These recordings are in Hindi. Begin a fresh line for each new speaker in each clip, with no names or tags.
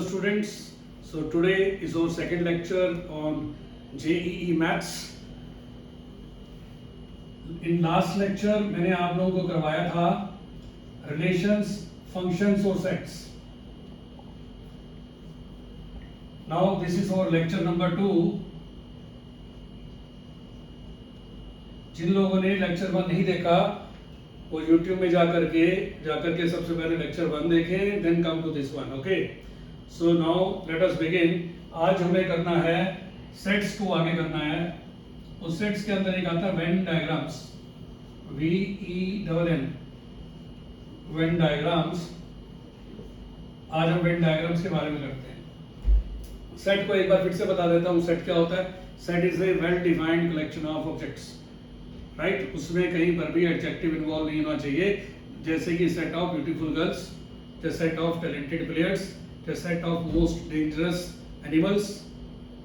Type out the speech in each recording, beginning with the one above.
Students, so today is our second lecture on JEE Maths. In last lecture मैंने आप लोगों को करवाया था relations, functions और sets. Now this is our lecture number 2. जिन लोगों ने लेक्चर 1 नहीं देखा वो YouTube में जाकर के सबसे पहले लेक्चर 1 देखें, then come to this one, okay? So now let us begin. आज हमें करना है सेट्स को आगे करना है. उस सेट्स के अंदर एक आता है Venn diagrams, VENN, Venn diagrams. आज हम वेन डायग्राम्स के बारे में करते हैं. सेट को एक बार फिर से बता देता हूँ. सेट क्या होता है? Set is a well defined collection of objects, right. उसमें कहीं पर भी एडजेक्टिव इन्वॉल्व नहीं होना चाहिए, जैसे कि set of beautiful girls, the set of talented players, the set of most dangerous animals,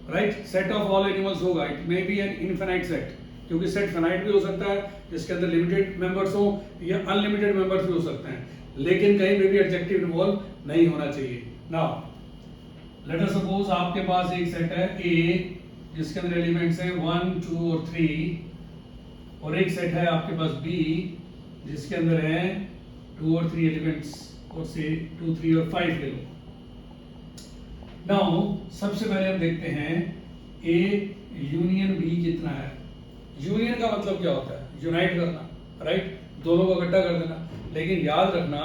right? Set of all animals होगा. It may be an infinite set, क्योंकि set finite भी हो सकता है जिसके अंदर limited members हो या unlimited members भी हो सकते हैं, लेकिन कहीं में भी adjective involve नहीं होना चाहिए. Now let us suppose आपके पास एक सेट है A जिसके अंदर एलिमेंट्स हैं 1, 2 और 3, और एक सेट है आपके पास B जिसके अंदर है 2 और 3 एलिमेंट्स, और से 2, 3 और 5 ले लो. नाउ सबसे पहले हम देखते हैं A यूनियन B कितना है. यूनियन का मतलब क्या होता है? यूनाइट करना, राइट. दोनों को इकट्ठा कर देना. लेकिन याद रखना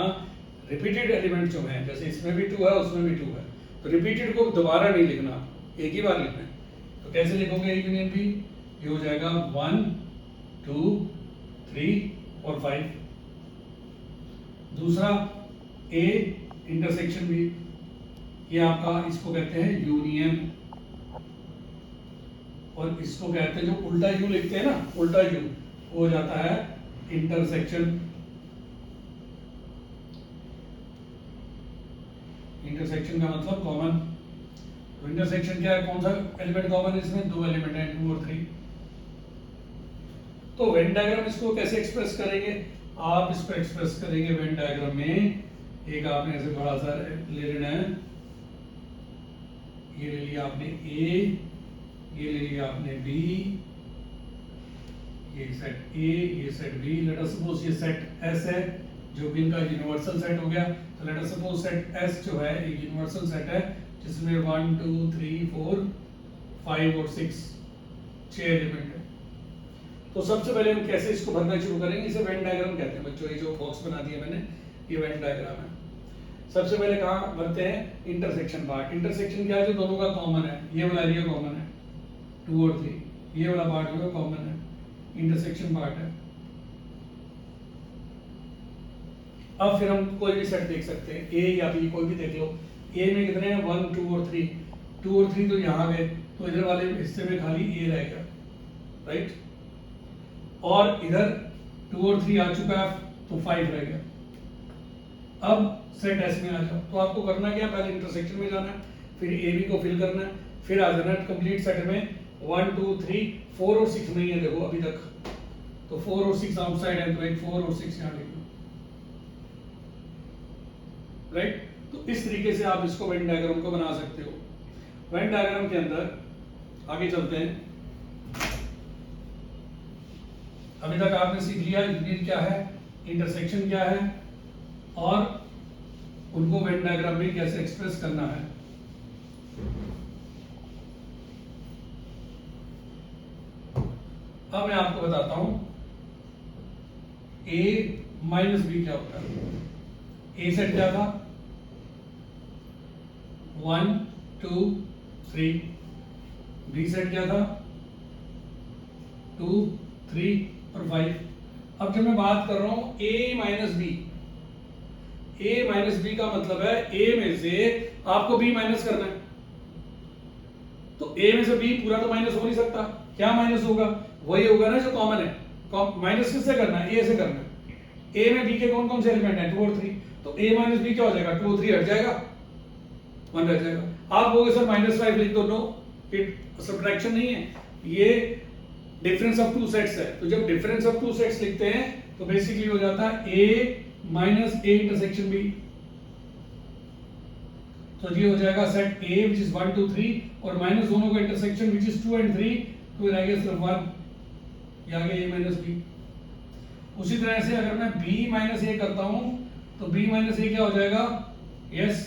रिपीटेड एलिमेंट जो हैं, जैसे इसमें भी 2 है उसमें भी 2 है, तो रिपीटेड को दोबारा नहीं लिखना, एक ही बार लिखना है. तो कैसे लिखोगे A यूनियन B? ये हो जाएगा 1, 2, 3 और 5. दूसरा A इंटरसेक्शन B, ये आपका इसको कहते हैं यूनियन, और इसको कहते हैं जो उल्टा यू लिखते हैं ना, उल्टा यू हो जाता है इंटरसेक्शन. इंटरसेक्शन का मतलब कॉमन. तो इंटरसेक्शन क्या है? कौन सा एलिमेंट कॉमन है इसमें? 2 एलिमेंट हैं, 2 और 3. तो वेन डायग्राम इसको कैसे एक्सप्रेस करेंगे? आप इसको एक्सप्रेस करेंगे वेन डायग्राम में. एक आपने ऐसे बड़ा सा ले लेना है, ये ले लिया आपने A, ये ले लिया आपने B, ये सेट A, ये set B. Let us suppose ये सेट S है जो कि इनका यूनिवर्सल सेट हो गया. तो let us suppose set S जो है एक यूनिवर्सल सेट है जिसमें 1, 2, 3, 4, 5 और 6 6 एलिमेंट है. तो सबसे पहले हम कैसे इसको भरना शुरू करेंगे? इसे वेन डायग्राम कहते हैं बच्चों. ये जो बॉक्स बना दिया मैंने, ये वेन डायग्राम है. सबसे पहले कहाँ भरते हैं? Intersection part. इंटरसेक्शन क्या है? जो दोनों का कॉमन है. ये वाला एरिया कॉमन है 2 और 3, ये वाला पार्ट जो है कॉमन है, इंटरसेक्शन पार्ट है. अब फिर हम कोई भी सेट देख सकते हैं, A या B कोई भी देख लो. A में कितने हैं? 1, 2 और 3. 2 और 3 तो यहाँ गए, तो इधर वाले हिस्से में खाली A रह गया, राइट. और इधर 2 और 3 आ चुका है, तो 5 रह गया. अब सेट S में आ जाओ. तो आपको करना क्या? पहले इंटरसेक्शन में जाना है, फिर AB को फिल करना है, फिर आ जाना है कंप्लीट सेट में. 1, 2, 3, 4 और 6 नहीं है देखो अभी तक, तो 4 और 6 आउटसाइड है, तो एक 4 और 6 यहाँ लिख लो, राइट. तो इस तरीके से आप इसको वेन डायग्राम को बना सकते हो. वेन डायग्राम के अंदर आगे चलते हैं. अभी तक आपने सीख लिया यूनियन क्या है, इंटरसेक्शन क्या है, और उनको वेन डायग्राम में कैसे एक्सप्रेस करना है. अब मैं आपको बताता हूं A माइनस B क्या होता है. A सेट क्या था? 1, 2, 3. B सेट क्या था? 2, 3 और 5. अब जब मैं बात कर रहा हूं A minus B, A minus B का मतलब है A में से आपको B माइनस करना है. तो A में से B पूरा तो माइनस हो नहीं सकता. क्या माइनस होगा? वही होगा ना जो कॉमन है. माइनस किससे करना है? A से करना है. A में B के कौन कौन से एलिमेंट हैं? 2 और 3. तो A माइनस B क्या हो जाएगा? 2 और 3 हट जाएगा, 1 रह जाएगा. आप बोलोगे सर -5 लिख दो. नो, इट सब्ट्रैक्शन नहीं है, ये डिफरेंस ऑफ 2 सेट्स है. तो जब डिफरेंस ऑफ 2 सेट्स लिखते हैं तो बेसिकली हो जाता है A minus A intersection B. तो ये हो जाएगा सेट ए विच इज 1 2 3 और माइनस दोनों का इंटरसेक्शन विच इज 2 एंड 3, तो रह गया सिर्फ 1, ये आ गया a माइनस बी। उसी तरह से अगर मैं b माइनस ए करता हूं तो b माइनस ए क्या हो जाएगा, yes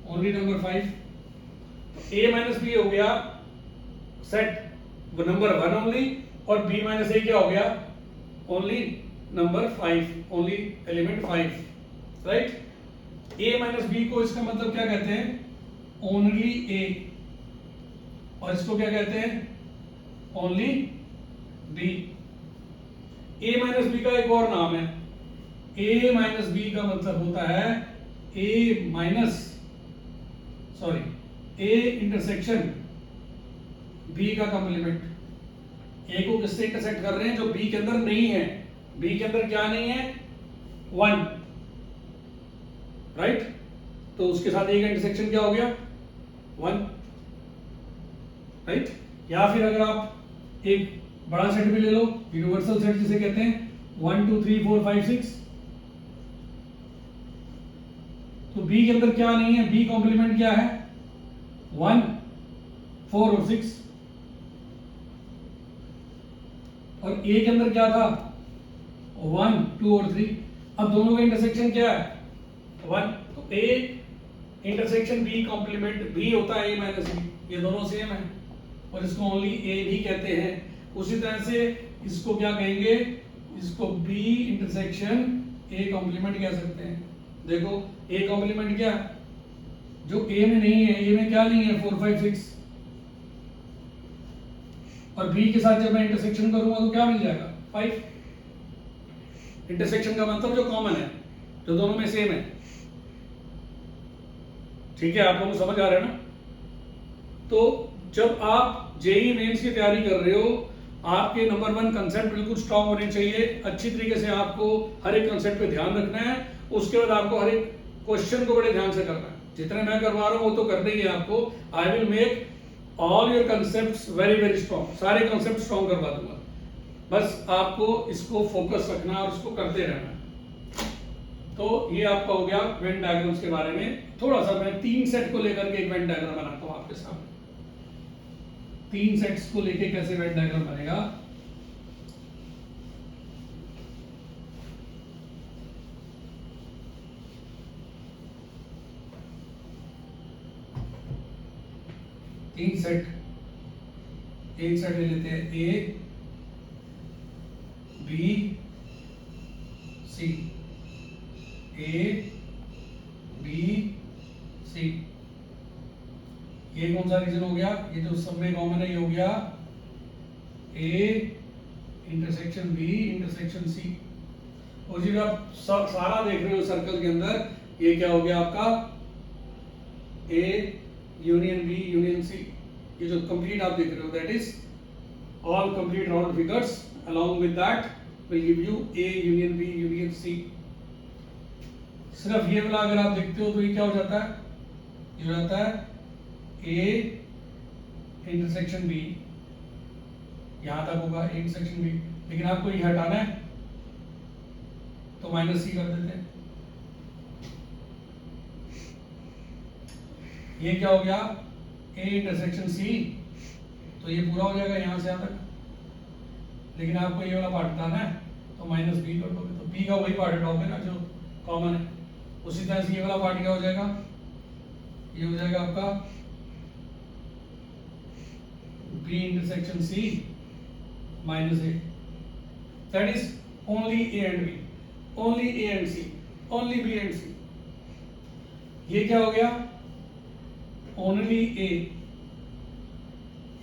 only number 5। a minus B हो गया सेट नंबर 1 ओनली, और b माइनस ए क्या हो गया, only number 5, only element 5, right. a minus B को इसका मतलब क्या कहते हैं, ओनली a, और इसको क्या कहते हैं, only b। a minus B का एक और नाम है, a माइनस बी का मतलब होता है a minus a intersection b का कंप्लीमेंट। a को किससे इंटरसेक्ट कर रहे हैं, जो b के अंदर नहीं है। b के अंदर क्या नहीं है, 1, राइट। तो उसके साथ a का इंटरसेक्शन क्या हो गया, 1, राइट। या फिर अगर आप एक बड़ा सेट भी ले लो, यूनिवर्सल सेट जिसे कहते हैं, 1 2 3 4 5 6, तो b के अंदर क्या नहीं है, b कॉम्प्लीमेंट क्या है, 1 4 और 6, और a के अंदर क्या था, 1 2 और 3। अब दोनों का इंटरसेक्शन क्या है, 1, तो a intersection b complement b होता है a माइनस b, ये दोनों सेम है और इसको ओनली a भी कहते हैं। उसी तरह से इसको क्या कहेंगे, इसको b इंटरसेक्शन a कॉम्प्लीमेंट कह सकते हैं। देखो a कॉम्प्लीमेंट क्या, जो a में नहीं है, a में क्या नहीं है, 4 5 6, और b के साथ जब मैं इंटरसेक्शन करूंगा तो क्या मिल जाएगा, 5। इंटरसेक्शन का मतलब जो कॉमन है, जो दोनों में सेम है, ठीक है, आप लोगों को समझ आ रहा है ना। तो जब आप जेईई मेंस की तैयारी कर रहे हो, आपके नंबर 1 कंसेप्ट बिल्कुल स्ट्रांग होने चाहिए, अच्छी तरीके से आपको हर एक कंसेप्ट पे ध्यान रखना है। उसके बाद आपको हर एक क्वेश्चन को बड़े ध्यान से करना है। जितने मैं करवा रहा हूं वो तो करना ही है आपको। I will make all your concepts very very strong, सारे कंसेप्ट स्ट्रांग करवा दूंगा, बस आपको इसको फोकस रखना और उसको करते रहना। तो ये आपका हो गया वेन डायग्राम्स के बारे में। थोड़ा सा मैं 3 सेट को लेकर के एक वेन डायग्राम बनाता हूं आपके सामने। 3 सेट्स को लेके कैसे वेन डायग्राम बनेगा, तीन सेट, एक सेट ले लेते हैं A B C, A B C. ये कौन सा रीजन हो गया, ये जो सब में कॉमन है, ये हो गया A intersection B intersection C. और जब आप सारा देख रहे हो सर्कल के अंदर, ये क्या हो गया आपका, A union B union C. ये जो कंप्लीट आप देख रहे हो, that is all complete round figures, along with that will give you a union b union c। सिर्फ ये वाला अगर आप देखते हो तो ये क्या हो जाता है, ये हो जाता है a इंटरसेक्शन b, यहां तक होगा a इंटरसेक्शन b, लेकिन आपको ये हटाना है तो माइनस सी कर देते हैं। ये क्या हो गया, a इंटरसेक्शन c, तो ये पूरा हो जाएगा यहां से यहां तक, लेकिन आपको ये वाला पार्ट हटाना है तो माइनस बी कर दोगे, तो b का वही पार्ट हटाओगे ना जो कॉमन है। उसी तरह से ये वाला पार्ट क्या हो जाएगा, ये हो जाएगा आपका b intersection c minus a, that is only a and b, only a and c, only b and c। ये क्या हो गया, ओनली a,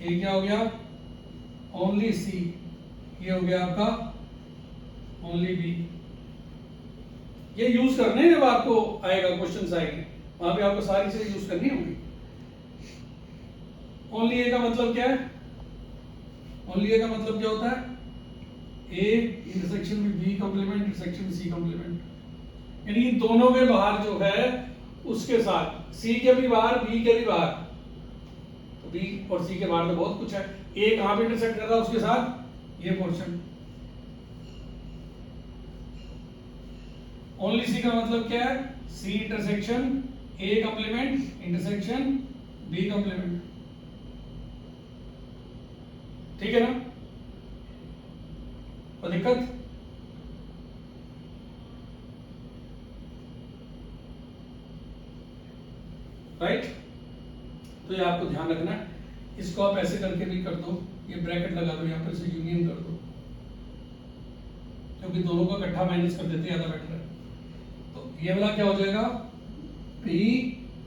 ये क्या हो गया, ओनली c, ये हो गया आपका ओनली बी। ये यूज करने हैं, जब आपको आएगा क्वेश्चन आएंगे वहां पे आपको सारी चीजें यूज करनी होंगी। ओनली ए का मतलब क्या है, ओनली ए का मतलब क्या होता है, ए इंटरसेक्शन में B complement intersection C complement, यानी दोनों के बाहर जो है उसके साथ, सी के भी बाहर बी के भी बाहर, तो बी और सी के बाहर तो बहुत कुछ है, ए कहां पे इंटरसेक्ट कर रहा है उसके साथ, ये पोर्शन। ओनली सी का मतलब क्या है, C intersection A complement intersection B complement, ठीक है ना? कोई दिक्कत? राइट? तो ये आपको ध्यान रखना है। इसको आप ऐसे करके भी कर दो, ये ब्रैकेट लगा दो, यहाँ पर से यूनियन कर दो, क्योंकि दोनों को इकट्ठा माइनस कर देते ज्यादा बेटर है। तो ये वाला क्या हो जाएगा, P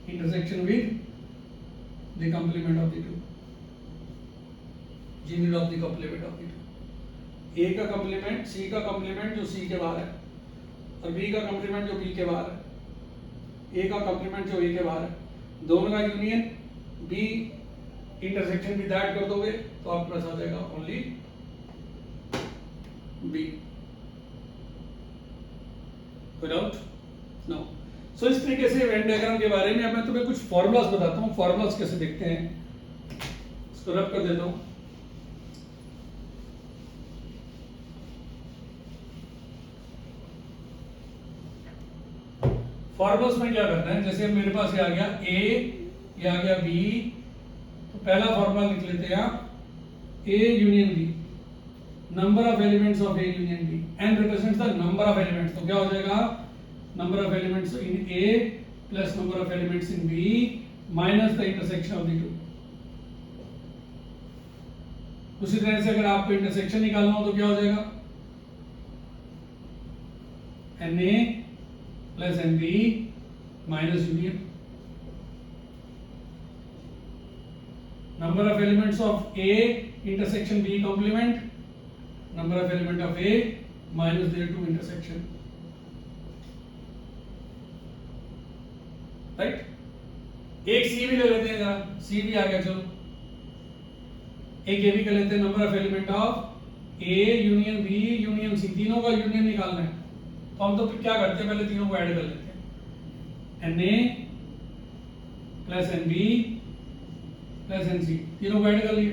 intersection with the complement of the two, union of the complement of the two. A का कॉम्प्लीमेंट सी का कॉम्प्लीमेंट जो सी के बाहर है, और बी का कॉम्प्लीमेंट जो बी के बाहर है, ए का कॉम्प्लीमेंट जो ए के बाहर है, दोनों का union B intersection with that कर दोगे तो आपके पास आ जाएगा ओनली बी। कोई डाउट? नो। सो इस तरीके से वेन डायग्राम के बारे में अब मैं तुम्हें कुछ फॉर्मूलाज बताता हूँ, फॉर्मूलाज कैसे देखते हैं, इसको रब कर देता हूँ। फॉर्मूलाज में क्या करना है, जैसे मेरे पास ये आ गया ए, ये आ गया बी, तो पहला फॉर्मूला लिख लेते हैं आप, A union B, number of elements of A union B, N represents the number of elements, तो क्या हो जाएगा, number of elements in A plus number of elements in B minus the intersection of the two. उसी तरह से अगर आपको इंटरसेक्शन निकालना हो तो क्या हो जाएगा, N A plus N B minus union, number of elements of A intersection B complement, number of element of A minus their two intersection, right? एक C भी ले लेते हैं जरा, C भी आ गया, चलो एक A भी कर लेते हैं, number of element of A union B union C, तीनों का यूनियन निकालना है, तो हम तो क्या करते हैं, पहले तीनों को ऐड कर लेते हैं, Na plus NB plus N C, तीनों को ऐड कर लिए।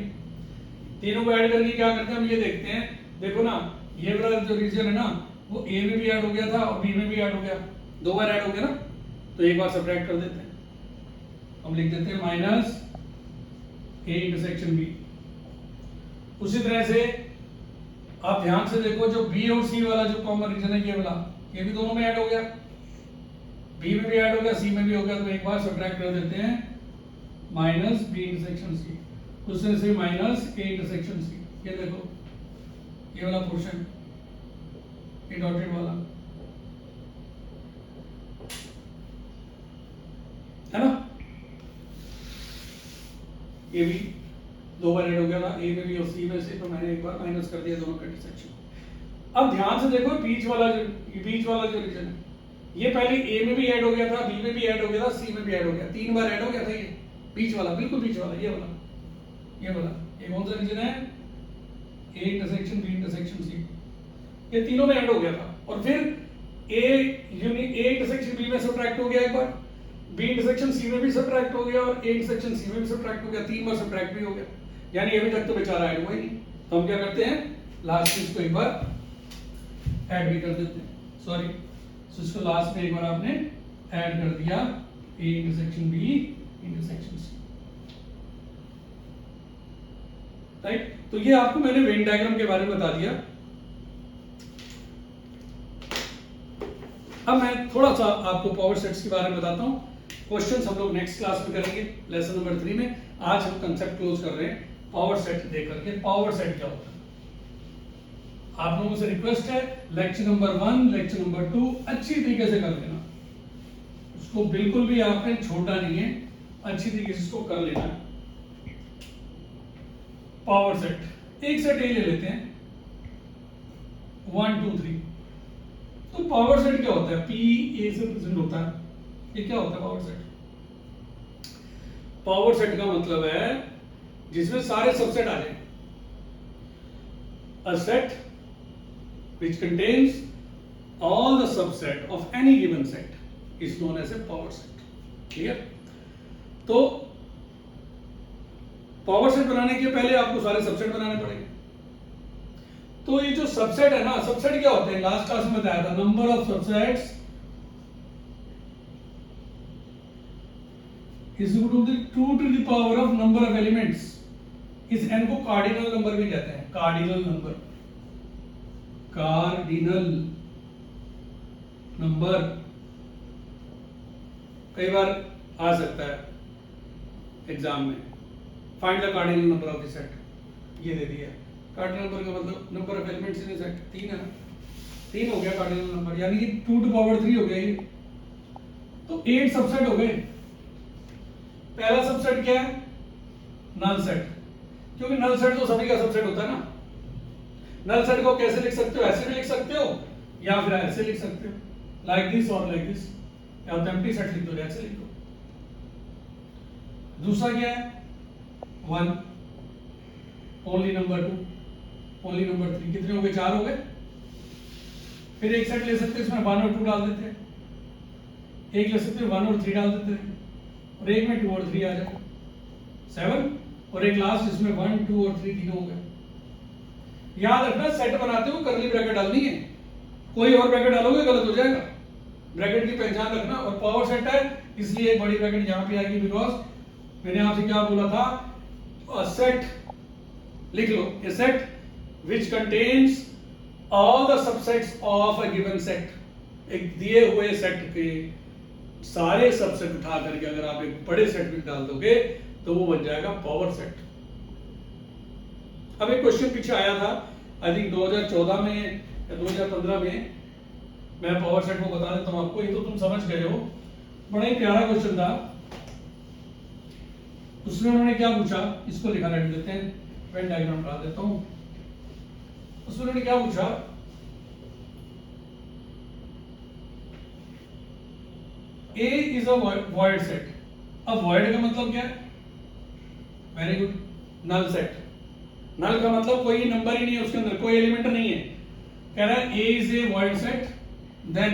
तीनों को ऐड करके क्या करते हैं हम ये देखते हैं, देखो ना ये वाला जो रीजन है ना वो ए में भी ऐड हो गया था और बी में भी ऐड हो गया, दो बार ऐड हो गया ना, तो एक बार सब्ट्रैक्ट कर देते हैं, हम लिख देते हैं माइनस ए इंटरसेक्शन बी। उसी तरह से आप ध्यान से देखो, जो बी और सी वाला जो कॉमन रीजन है ये वाला, ये भी दोनों में ऐड हो गया, बी में भी ऐड हो गया, सी में भी हो गया, तो एक बार सब्ट्रैक्ट कर देते हैं माइनस बी इंटरसेक्शन सी, उससे से माइनस ए इंटरसेक्शन सी। ये देखो ये वाला पोर्शन, ये डॉटेड वाला है ना, ये भी दो बार ऐड हो गया था, ए में भी और सी में से, तो मैंने एक बार माइनस कर दिया दोनों का इंटरसेक्शन। अब ध्यान से देखो बीच वाला जो रीजन है, ये पहले ए में भी ऐड हो गया था, बी में भी ऐड हो गया था, सी में भी ऐड हो गया, तीन बार ऐड हो गया था ये बीच वाला, बिल्कुल बीच वाला, ये वाला ये कौन सा रीजन है, A intersection B intersection C, ये तीनों में ऐड हो गया था, और फिर ए इंटरसेक्शन बी में सब्ट्रैक्ट हो गया एक बार, बी इंटरसेक्शन सी में भी सब्ट्रैक्ट हो गया, और ए इंटरसेक्शन सी में भी सब्ट्रैक्ट हो गया, तीन बार सब्ट्रैक्ट भी हो गया, यानी अभी तक तो बेचारा ऐड हुआ ही नहीं। तो हम क्या करते हैं, लास्ट में इसको एक बार ऐड भी कर देते हैं, सॉरी, तो इसको लास्ट में एक बार आपने ऐड कर दिया, A intersection B intersection C, right? तो ये आपको मैंने वेन डायग्राम के बारे में बता दिया। अब मैं थोड़ा सा आपको पावर सेट्स के बारे में बताता हूं, क्वेश्चंस हम लोग नेक्स्ट क्लास में करेंगे, लेसन नंबर 3 में। आज हम कंसेप्ट क्लोज कर रहे हैं पावर सेट देख करके। पावर सेट क्या होता है, आप लोगों से रिक्वेस्ट है, लेक्चर नंबर 1 लेक्चर नंबर 2 अच्छी तरीके से कर लेना, उसको बिल्कुल भी आपने छोड़ना नहीं है, अच्छी तरीके से इसको कर लेना है। पावर सेट, एक सेट ए ले लेते हैं 1 2 3, तो पावर सेट क्या होता है, पी ए से प्रेजेंट होता है, ये क्या होता है पावर सेट? पावर सेट का मतलब है जिसमें सारे सबसेट आ जाए, a set which contains all the subset of any given set is known as a power set, clear? तो पावर सेट बनाने के पहले आपको सारे सबसेट बनाने पड़ेंगे। तो ये जो सबसेट है ना, सबसेट क्या होते हैं, लास्ट क्लास में बताया था, number of subsets is equal to 2 to the power of number of elements. इस n को कार्डिनल नंबर भी कहते हैं, कार्डिनल नंबर, कार्डिनल नंबर कई बार आ सकता है एग्जाम में। Find the cardinal number of the set, ये दे दिया। कार्डिनल नंबर का मतलब number of elements in set 3 है ना, 3 हो गया कार्डिनल नंबर, यानी कि 2 टू पावर 3 हो गया ये। तो 8 सबसेट हो गए। पहला सबसेट क्या है? नल सेट, क्योंकि नल सेट तो सभी का सबसेट होता है ना। नल सेट को कैसे लिख सकते हो? ऐसे भी लिख सकते हो या फिर ऐसे लिख सकते हो, लाइक दिस और लाइक दिस, या तो एम्प्टी सेट लिख दो, ऐसे लिख दो। दूसरा क्या है? 1 ओनली नंबर 2 ओनली नंबर 3, कितने हो गए? 4 हो गए। फिर एक सेट ले सकते हैं, इसमें 1 और 2 डाल देते हैं। एक ले सकते हैं 1 और 3 डाल देते हैं, और एक में 2 और 3 आ जाए 7, और एक लास्ट इसमें 1 2 और 3 तीनों हो गए। याद रखना, सेट बनाते हो करली ब्रैकेट डालनी है, कोई और ब्रैकेट डालोगे गलत हो जाएगा। ब्रैकेट की पहचान रखना। और पावर सेट है इसलिए एक बड़ी ब्रैकेट यहां पे आएगी, बिकॉज मैंने आपसे क्या बोला था? सेट लिख लो, ए set which contains all the subsets of a given set। एक दिए हुए सेट के सारे सबसेट उठा करके अगर आप एक बड़े सेट में डाल दोगे तो वो बन जाएगा पावर सेट। अब एक क्वेश्चन पीछे आया था, आई थिंक 2014 में या 2015 में, मैं पावर सेट को बता देता हूं आपको, ये तो तुम समझ गए हो। बड़ा ही प्यारा क्वेश्चन था। उसमें उन्होंने क्या पूछा, इसको लिखा रहने देते हैं, वेन डायग्राम बना देता हूं। उसमें उन्होंने क्या पूछा? A is a void set। अब void का मतलब क्या है? Very good, null set. Null का मतलब कोई नंबर ही नहीं है उसके अंदर, कोई एलिमेंट नहीं है। कह रहा है A is a void set, then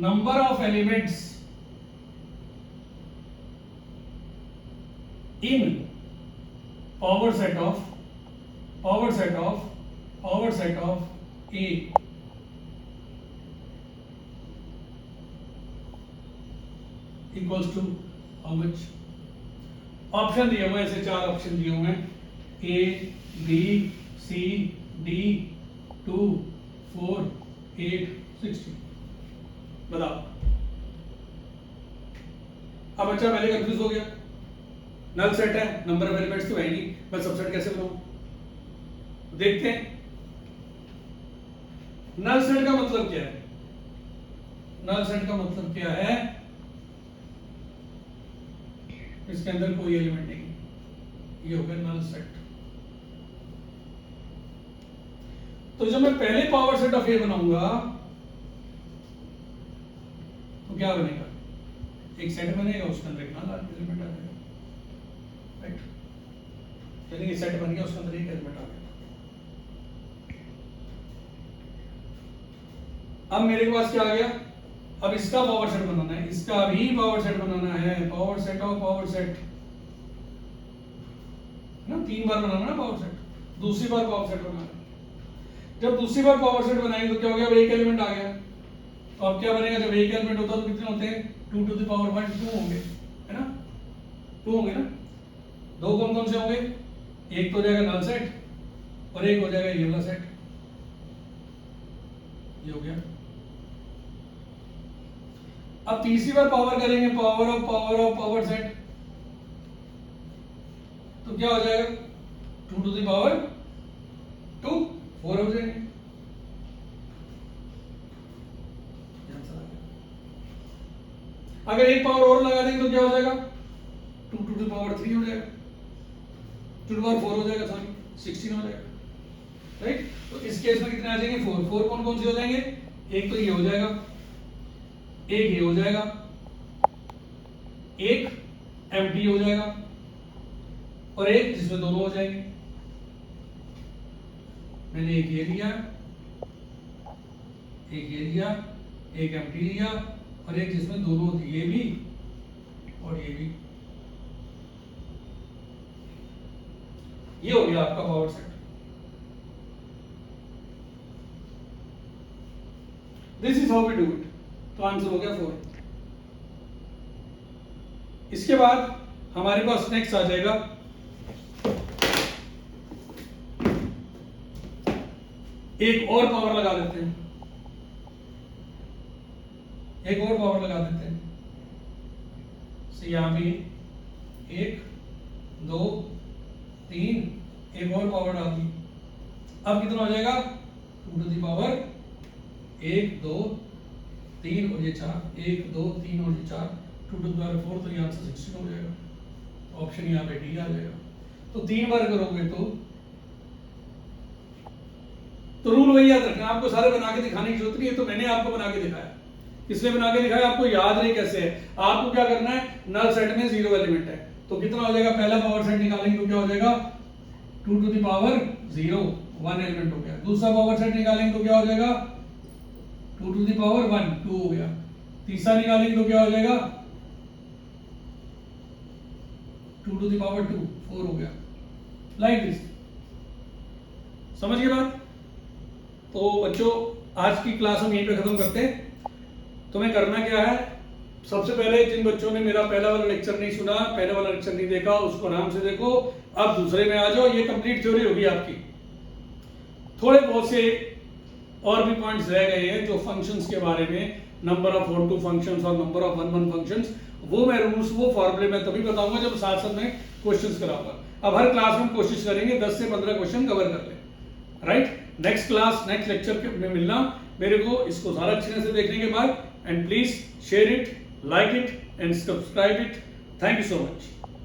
number of elements in power set of A equals to how much? Option दिए हुए, ऐसे 4 ऑप्शन दिए हुए हैं, A B C D 2 4 8 16। बताओ। अब अच्छा पहले कंफ्यूज हो गया, नल सेट है, नंबर ऑफ एलिमेंट्स तो है नहीं, मैं सबसेट कैसे बनाऊं? देखते हैं नल सेट का मतलब क्या है। नल सेट का मतलब क्या है? इसके अंदर कोई एलिमेंट नहीं, ये हो गया नल सेट। तो जब मैं पहले पावर सेट ऑफ ए बनाऊंगा तो क्या बनेगा? एक सेट बनेगा, उसके अंदर एक नल एलिमेंट आ जाएगा, राइट? यानी ये सेट बन गया, उसके अंदर एक एलिमेंट आ गया। अब मेरे पास क्या आ गया? अब इसका पावर सेट बनाना है, इसका भी पावर सेट बनाना है, power set of power set ना, 3 बार बनाना ना पावर सेट, दूसरी बार पावर सेट बनाना है। जब दूसरी बार पावर सेट बनाएंगे तो क्या हो गया? अब एक एलिमेंट आ गया, तो अब क्या बनेगा? जब एक एलिमेंट होता है तो कितने होते हैं? 2 टू द पावर 1 2 होंगे, है ना? 2 होंगे ना। 2 कौन कौन से होंगे? एक तो हो जाएगा नल सेट और एक हो जाएगा ये वाला सेट, ये हो गया। अब तीसरी बार पावर करेंगे, पावर ऑफ पावर सेट, तो क्या हो जाएगा? 2 टू द पावर 2 4 हो जाएंगे। अगर एक पावर और लगा देंगे तो क्या हो जाएगा? 2 टू द पावर 3 हो जाएगा, 2 टू द पावर 4 हो जाएगा, सॉरी 16 हो जाएगा, राइट? तो इस केस में कितने आ जाएंगे? 4 4 कौन कौन से हो जाएंगे? एक तो ये हो जाएगा, एक ये हो जाएगा, एक एम्प्टी हो जाएगा, और एक जिसमें दोनों हो जाएंगे। मैंने एक ये लिया, एक ये लिया, एक एम्प्टी लिया, और एक जिसमें दोनों होती, ये भी और ये भी। ये हो गया आपका power set. This is how we do it. तो आंसर हो गया 4। इसके बाद हमारे पास नेक्स्ट आ जाएगा एक और पावर लगा देते हैं, एक और पावर लगा देते हैं। यहां भी 1 2 3 एक और पावर डाल दी। अब कितना हो जाएगा 2 टू द पावर 1 2 3 और ये 4, 1 2 3 और ये 4, 2 टू द पावर 4, तो ये आंसर 16 हो जाएगा। ऑप्शन यहाँ पे डी आ जाएगा। तो 3 बार करोगे तो रूल वही याद रखना, आपको सारे बना के दिखाने की जरूरत नहीं है, तो मैंने आपको बना के दिखाया। इसलिए बना के दिखाया, आपको याद नहीं कैसे है। आपको क्या करना है, नल सेट में 0 एलिमेंट है, तो कितना हो जाएगा, पहला पावर सेट निकालेंगे तो क्या हो जाएगा 2 टू द पावर 0, 1 एलिमेंट हो गया। दूसरा पावर सेट निकालेंगे तो क्या हो जाएगा 2 टू द पावर 1, 2 हो गया। तीसरा निकालेंगे तो क्या हो जाएगा 2 टू द पावर 2, 4 हो गया। लाइक दिस, समझ गए बात। तो बच्चों आज की क्लास हम यहीं पे खत्म करते हैं। तुम्हें करना क्या है, सबसे पहले जिन बच्चों ने मेरा पहला वाला लेक्चर नहीं सुना, पहले वाला लेक्चर नहीं देखा, उसको आराम से देखो। अब दूसरे में आ जाओ, ये कंप्लीट थ्योरी होगी आपकी। थोड़े बहुत से और भी पॉइंट्स रह गए हैं जो फंक्शंस के बारे में, number of onto functions और number of one one functions, वो मैं रूल्स वो फॉर्मूले में तभी बताऊंगा जब साथ साथ में क्वेश्चंस कराऊंगा। अब हर क्लास में कोशिश करेंगे 10 से 15 क्वेश्चन कवर कर ले, right. Next class next lecture में मिलना मेरे को, इसको सारा अच्छे से देखने के बाद, and please share it, like it and subscribe it. Thank you so much.